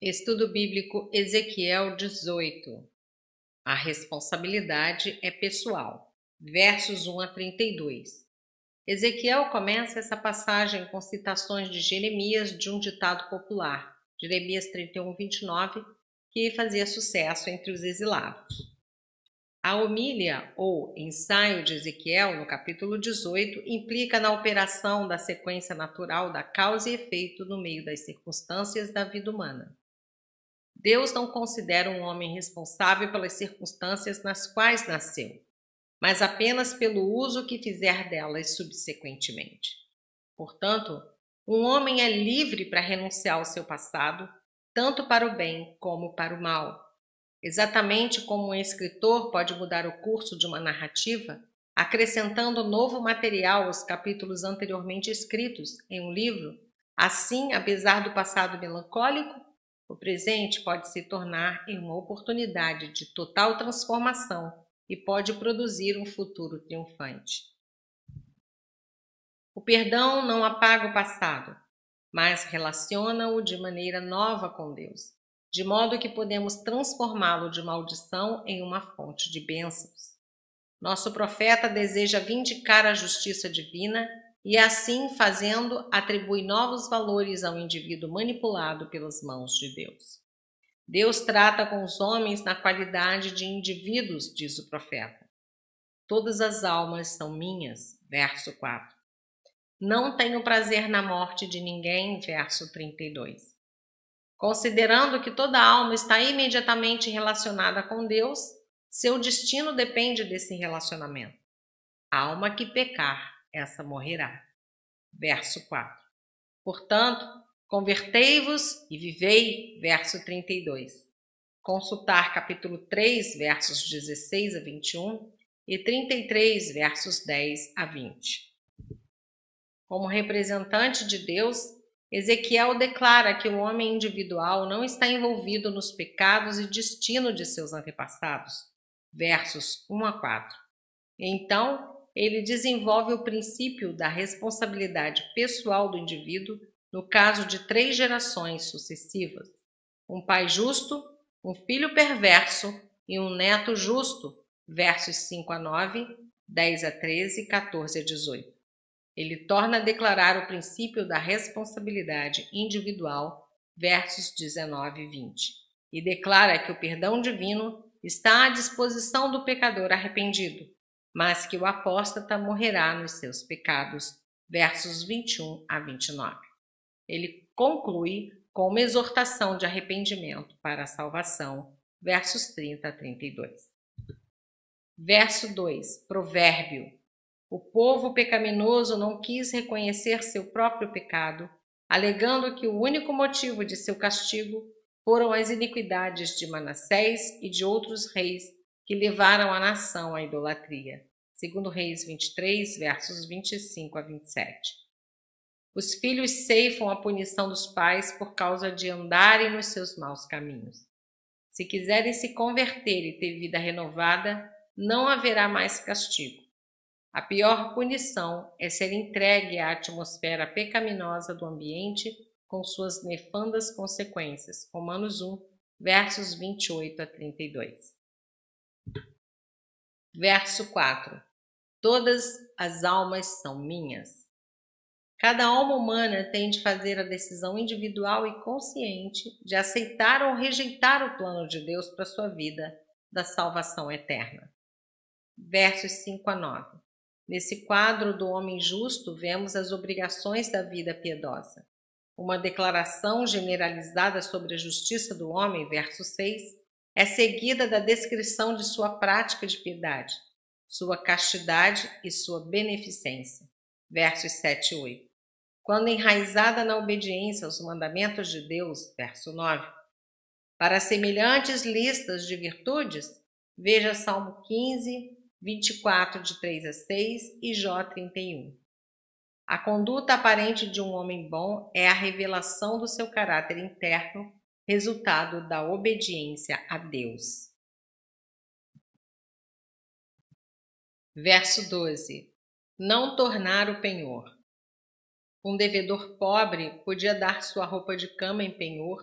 Estudo Bíblico Ezequiel 18. A responsabilidade é pessoal. Versos 1 a 32. Ezequiel começa essa passagem com citações de Jeremias de um ditado popular, Jeremias 31, 29, que fazia sucesso entre os exilados. A homília, ou ensaio de Ezequiel, no capítulo 18, implica na operação da sequência natural da causa e efeito no meio das circunstâncias da vida humana. Deus não considera um homem responsável pelas circunstâncias nas quais nasceu, mas apenas pelo uso que fizer delas subsequentemente. Portanto, um homem é livre para renunciar ao seu passado, tanto para o bem como para o mal. Exatamente como um escritor pode mudar o curso de uma narrativa, acrescentando novo material aos capítulos anteriormente escritos em um livro, assim, apesar do passado melancólico, o presente pode se tornar em uma oportunidade de total transformação e pode produzir um futuro triunfante. O perdão não apaga o passado, mas relaciona-o de maneira nova com Deus, de modo que podemos transformá-lo de maldição em uma fonte de bênçãos. Nosso profeta deseja vindicar a justiça divina e, assim fazendo, atribui novos valores ao indivíduo manipulado pelas mãos de Deus. Deus trata com os homens na qualidade de indivíduos, diz o profeta. Todas as almas são minhas, verso 4. Não tenho prazer na morte de ninguém, verso 32. Considerando que toda alma está imediatamente relacionada com Deus, seu destino depende desse relacionamento. A alma que pecar, essa morrerá. Verso 4. Portanto, convertei-vos e vivei, verso 32. Consultar capítulo 3, versos 16 a 21 e 33, versos 10 a 20. Como representante de Deus, Ezequiel declara que o homem individual não está envolvido nos pecados e destino de seus antepassados, versos 1 a 4. Então, ele desenvolve o princípio da responsabilidade pessoal do indivíduo no caso de 3 gerações sucessivas: um pai justo, um filho perverso e um neto justo, versos 5 a 9, 10 a 13, 14 a 18. Ele torna a declarar o princípio da responsabilidade individual, versos 19 e 20, e declara que o perdão divino está à disposição do pecador arrependido, mas que o apóstata morrerá nos seus pecados, versos 21 a 29. Ele conclui com uma exortação de arrependimento para a salvação, versos 30 a 32. Verso 2, provérbio. O povo pecaminoso não quis reconhecer seu próprio pecado, alegando que o único motivo de seu castigo foram as iniquidades de Manassés e de outros reis que levaram a nação à idolatria. Segundo Reis 23, versos 25 a 27. Os filhos ceifam a punição dos pais por causa de andarem nos seus maus caminhos. Se quiserem se converter e ter vida renovada, não haverá mais castigo. A pior punição é ser entregue à atmosfera pecaminosa do ambiente com suas nefandas consequências. Romanos 1, versos 28 a 32. Verso 4. Todas as almas são minhas. Cada alma humana tem de fazer a decisão individual e consciente de aceitar ou rejeitar o plano de Deus para sua vida da salvação eterna. Versos 5 a 9. Nesse quadro do homem justo, vemos as obrigações da vida piedosa. Uma declaração generalizada sobre a justiça do homem, verso 6, é seguida da descrição de sua prática de piedade, sua castidade e sua beneficência, versos 7 e 8. Quando enraizada na obediência aos mandamentos de Deus, verso 9. Para semelhantes listas de virtudes, veja Salmo 15, 24, de 3 a 6 e Jó 31. A conduta aparente de um homem bom é a revelação do seu caráter interno, resultado da obediência a Deus. Verso 12. Não tornar o penhor. Um devedor pobre podia dar sua roupa de cama em penhor,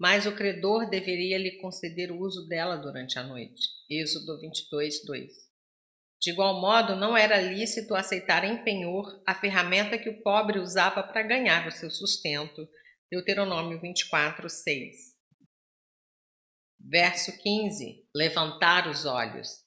mas o credor deveria lhe conceder o uso dela durante a noite. Êxodo 22, 2. De igual modo, não era lícito aceitar em penhor a ferramenta que o pobre usava para ganhar o seu sustento. Deuteronômio 24, 6. Verso 15. Levantar os olhos.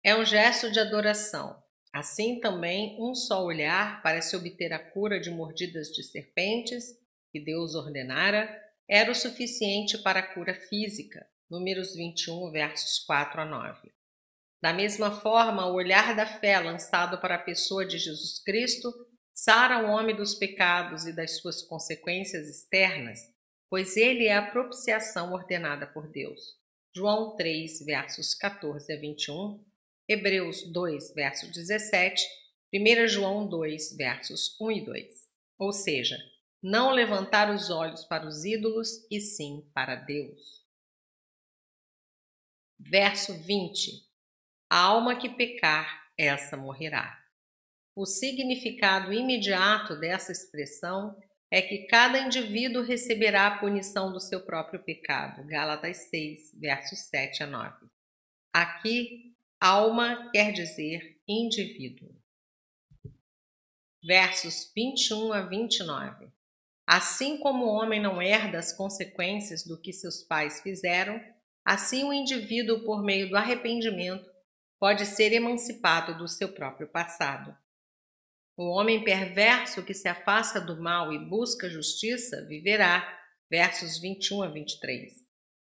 É um gesto de adoração. Assim também, um só olhar para se obter a cura de mordidas de serpentes, que Deus ordenara, era o suficiente para a cura física. Números 21, versos 4 a 9. Da mesma forma, o olhar da fé lançado para a pessoa de Jesus Cristo sara o homem dos pecados e das suas consequências externas, pois ele é a propiciação ordenada por Deus. João 3, versos 14 a 21, Hebreus 2, verso 17, 1 João 2, versos 1 e 2. Ou seja, não levantar os olhos para os ídolos, e sim para Deus. Verso 20. A alma que pecar, essa morrerá. O significado imediato dessa expressão é que cada indivíduo receberá a punição do seu próprio pecado. Gálatas 6, versos 7 a 9. Aqui, alma quer dizer indivíduo. Versos 21 a 29. Assim como o homem não herda as consequências do que seus pais fizeram, assim o indivíduo, por meio do arrependimento, pode ser emancipado do seu próprio passado. O homem perverso que se afasta do mal e busca justiça viverá. Versos 21 a 23.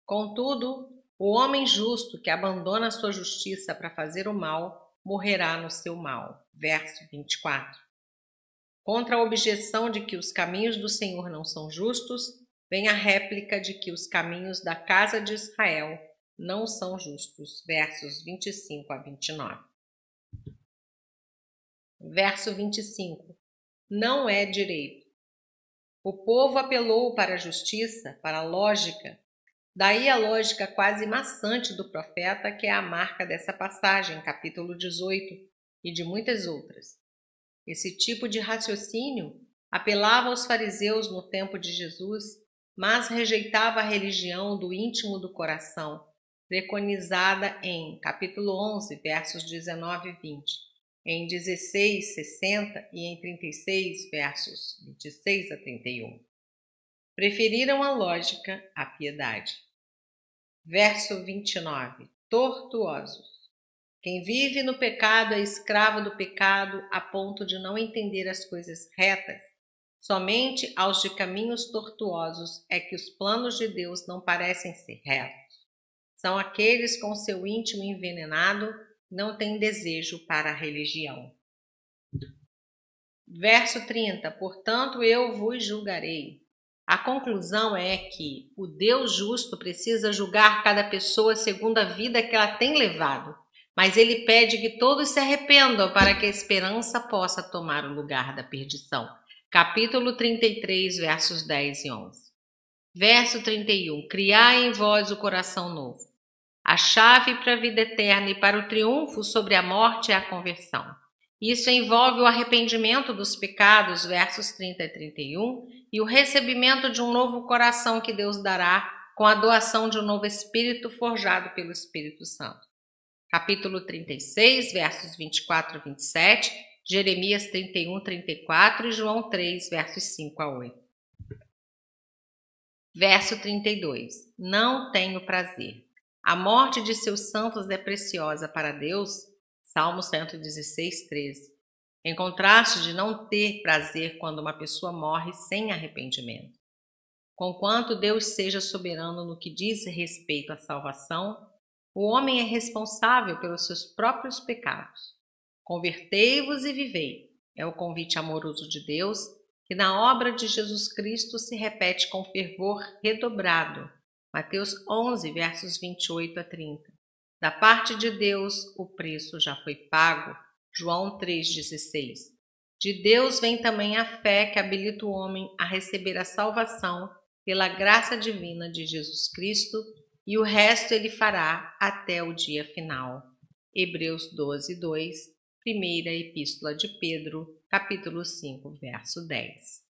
Contudo, o homem justo que abandona sua justiça para fazer o mal, morrerá no seu mal. Verso 24. Contra a objeção de que os caminhos do Senhor não são justos, vem a réplica de que os caminhos da casa de Israel não são justos. Versos 25 a 29. Verso 25. Não é direito. O povo apelou para a justiça, para a lógica. Daí a lógica quase maçante do profeta, que é a marca dessa passagem, capítulo 18, e de muitas outras. Esse tipo de raciocínio apelava aos fariseus no tempo de Jesus, mas rejeitava a religião do íntimo do coração, preconizada em capítulo 11, versos 19 e 20, em 16, 60 e em 36, versos 26 a 31. Preferiram a lógica à piedade. Verso 29. Tortuosos. Quem vive no pecado é escravo do pecado a ponto de não entender as coisas retas. Somente aos de caminhos tortuosos é que os planos de Deus não parecem ser retos. São aqueles com seu íntimo envenenado, não têm desejo para a religião. Verso 30. Portanto, eu vos julgarei. A conclusão é que o Deus justo precisa julgar cada pessoa segundo a vida que ela tem levado, mas ele pede que todos se arrependam para que a esperança possa tomar o lugar da perdição. Capítulo 33, versos 10 e 11. Verso 31. Criai em vós o coração novo. A chave para a vida eterna e para o triunfo sobre a morte é a conversão. Isso envolve o arrependimento dos pecados, versos 30 e 31, e o recebimento de um novo coração que Deus dará com a doação de um novo espírito forjado pelo Espírito Santo. Capítulo 36, versos 24 a 27, Jeremias 31, 34 e João 3, versos 5 a 8. Verso 32. Não tenho prazer. A morte de seus santos é preciosa para Deus. Salmo 116, 13. Em contraste de não ter prazer quando uma pessoa morre sem arrependimento. Conquanto Deus seja soberano no que diz respeito à salvação, o homem é responsável pelos seus próprios pecados. Convertei-vos e vivei, é o convite amoroso de Deus, que na obra de Jesus Cristo se repete com fervor redobrado. Mateus 11, versos 28 a 30. Da parte de Deus, o preço já foi pago. João 3,16. De Deus vem também a fé que habilita o homem a receber a salvação pela graça divina de Jesus Cristo, e o resto ele fará até o dia final. Hebreus 12, 2, Primeira Epístola de Pedro, capítulo 5, verso 10.